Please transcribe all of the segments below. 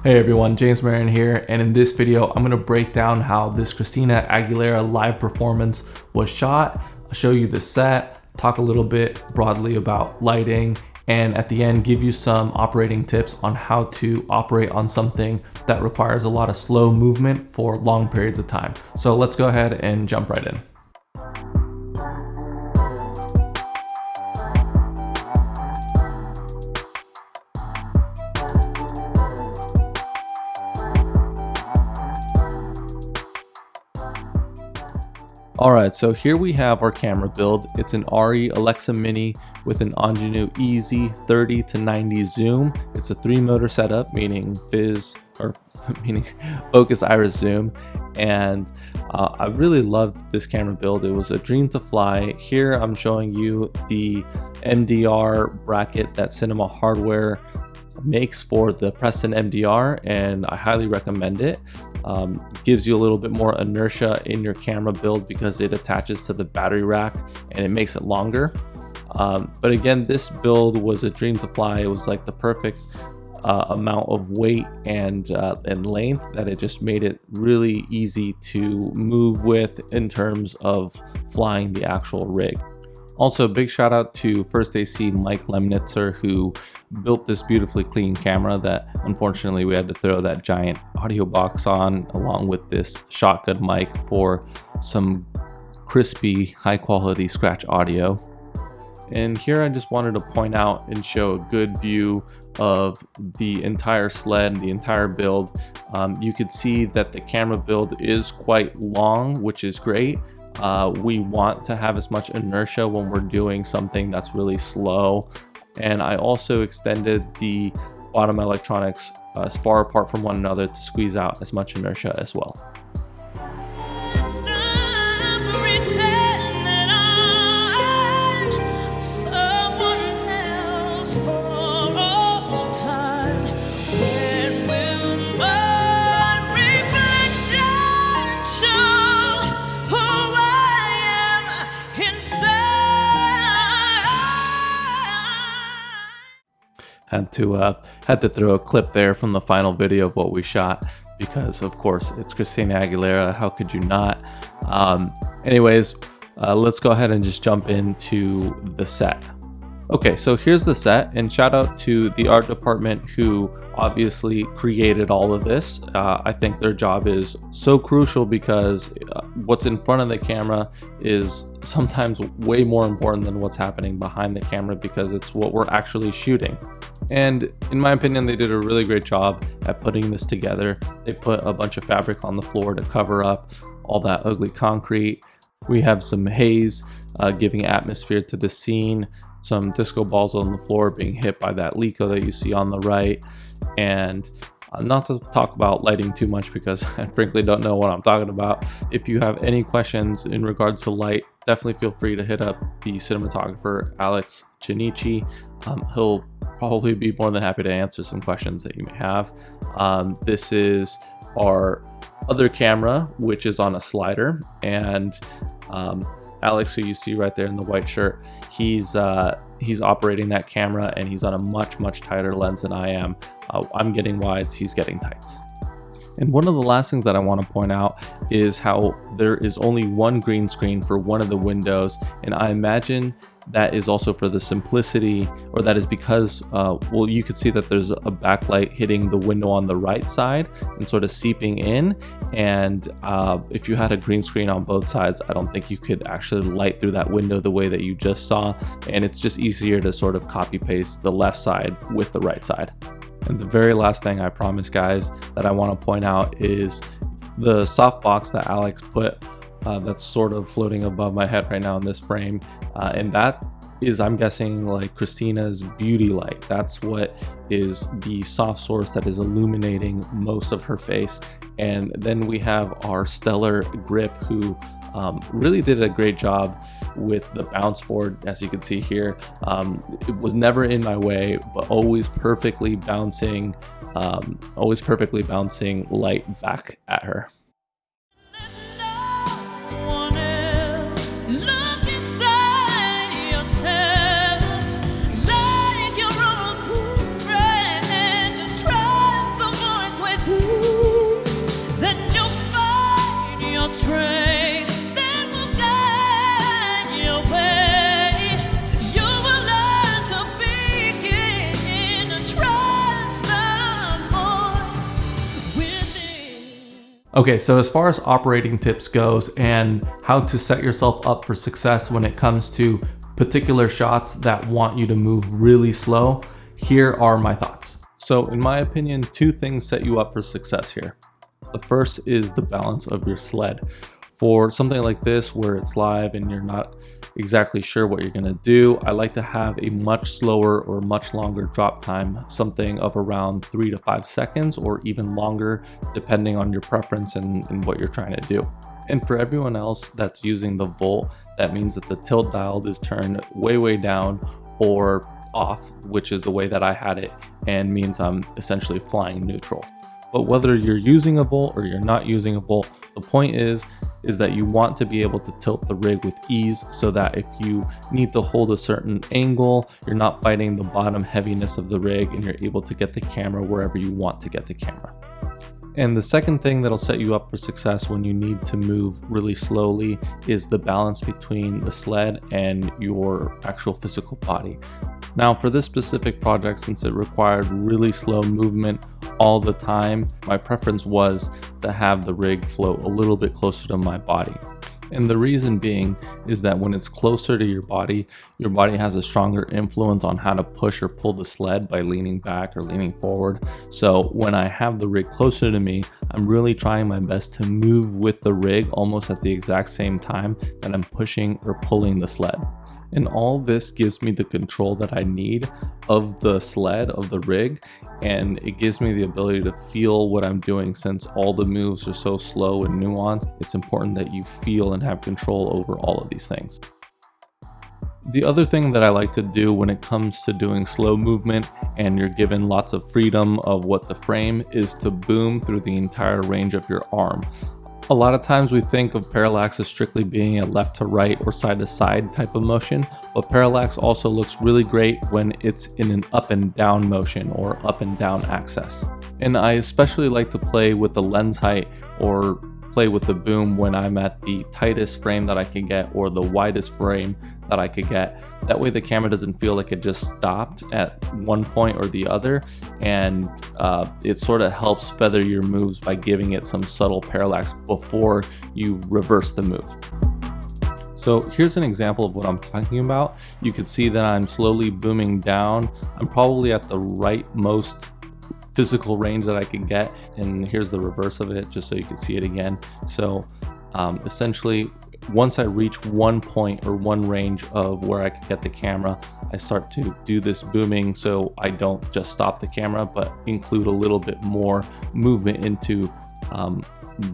Hey everyone, James Marin here, and in this video I'm going to break down how this Christina Aguilera live performance was shot. I'll show you the set, talk a little bit broadly about lighting, and at the end give you some operating tips on how to operate on something that requires a lot of slow movement for long periods of time. So let's go ahead and jump right in. Alright, so here we have our camera build. It's an RE Alexa Mini with an Ingenue Easy 30 to 90 zoom. It's a 3-motor setup, meaning focus, iris, zoom. And I really loved this camera build. It was a dream to fly. Here I'm showing you the MDR bracket that Cinema Hardware makes for the Preston MDR, and I highly recommend it. Gives you a little bit more inertia in your camera build because it attaches to the battery rack and it makes it longer. But again, this build was a dream to fly. It was like the perfect amount of weight and length that it just made it really easy to move with in terms of flying the actual rig. Also, big shout out to First AC Mike Lemnitzer, who built this beautifully clean camera that unfortunately we had to throw that giant audio box on along with this shotgun mic for some crispy, high quality scratch audio. And here I just wanted to point out and show a good view of the entire sled, the entire build. You could see that the camera build is quite long, which is great. We want to have as much inertia when we're doing something that's really slow. And I also extended the bottom electronics as far apart from one another to squeeze out as much inertia as well. Had to throw a clip there from the final video of what we shot because of course it's Christina Aguilera, how could you not? Anyways, let's go ahead and just jump into the set. Okay, so here's the set, and shout out to the art department who obviously created all of this. I think their job is so crucial because what's in front of the camera is sometimes way more important than what's happening behind the camera because it's what we're actually shooting. And in my opinion, they did a really great job at putting this together. They put a bunch of fabric on the floor to cover up all that ugly concrete. We have some haze giving atmosphere to the scene. Some disco balls on the floor being hit by that Lico that you see on the right. And not to talk about lighting too much because I frankly don't know what I'm talking about. If you have any questions in regards to light, definitely feel free to hit up the cinematographer Alex Chinichi. He'll probably be more than happy to answer some questions that you may have. This is our other camera, which is on a slider, and Alex, who you see right there in the white shirt, he's operating that camera and he's on a much tighter lens than I am. I'm getting wides, he's getting tights. And one of the last things that I want to point out is how there is only one green screen for one of the windows, and I imagine that is also for the simplicity, or that is because, well, you could see that there's a backlight hitting the window on the right side and sort of seeping in. And if you had a green screen on both sides, I don't think you could actually light through that window the way that you just saw. And it's just easier to sort of copy paste the left side with the right side. And the very last thing, I promise guys, that I want to point out is the softbox that Alex put that's sort of floating above my head right now in this frame. And that is, I'm guessing, like Christina's beauty light. That's what is the soft source that is illuminating most of her face. And then we have our stellar grip, who really did a great job with the bounce board. As you can see here, it was never in my way, but always perfectly bouncing light back at her. Okay, so as far as operating tips goes and how to set yourself up for success when it comes to particular shots that want you to move really slow, here are my thoughts. So in my opinion, two things set you up for success here. The first is the balance of your sled. For something like this where it's live and you're not exactly sure what you're gonna do, I like to have a much slower or much longer drop time, something of around 3 to 5 seconds or even longer, depending on your preference and what you're trying to do. And for everyone else that's using the Volt, that means that the tilt dial is turned way down or off, which is the way that I had it, and means I'm essentially flying neutral. But whether you're using a Volt or you're not using a Volt, the point is that you want to be able to tilt the rig with ease so that if you need to hold a certain angle, you're not fighting the bottom heaviness of the rig and you're able to get the camera wherever you want to get the camera. And the second thing that'll set you up for success when you need to move really slowly is the balance between the sled and your actual physical body. Now for this specific project, since it required really slow movement all the time, my preference was to have the rig float a little bit closer to my body. And the reason being is that when it's closer to your body has a stronger influence on how to push or pull the sled by leaning back or leaning forward. So when I have the rig closer to me, I'm really trying my best to move with the rig almost at the exact same time that I'm pushing or pulling the sled. And all this gives me the control that I need of the sled, of the rig, and it gives me the ability to feel what I'm doing. Since all the moves are so slow and nuanced, it's important that you feel and have control over all of these things. The other thing that I like to do when it comes to doing slow movement and you're given lots of freedom of what to frame is to boom through the entire range of your arm. A lot of times we think of parallax as strictly being a left to right or side to side type of motion, but parallax also looks really great when it's in an up and down motion or up and down axis. And I especially like to play with the lens height or play with the boom when I'm at the tightest frame that I can get or the widest frame that I could get. That way the camera doesn't feel like it just stopped at one point or the other, and it sort of helps feather your moves by giving it some subtle parallax before you reverse the move. So here's an example of what I'm talking about. You can see that I'm slowly booming down. I'm probably at the rightmost physical range that I can get, and here's the reverse of it just so you can see it again. So essentially once I reach one point or one range of where I can get the camera, I start to do this booming so I don't just stop the camera but include a little bit more movement into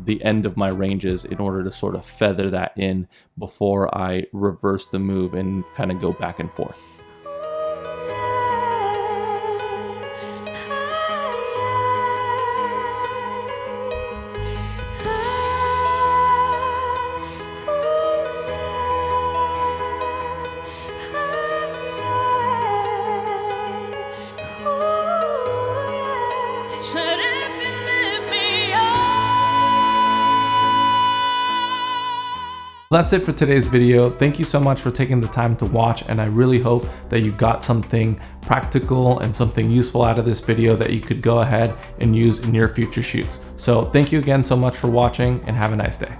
the end of my ranges in order to sort of feather that in before I reverse the move and kind of go back and forth. That's it for today's video. Thank you so much for taking the time to watch, and I really hope that you got something practical and something useful out of this video that you could go ahead and use in your future shoots. So thank you again so much for watching, and have a nice day.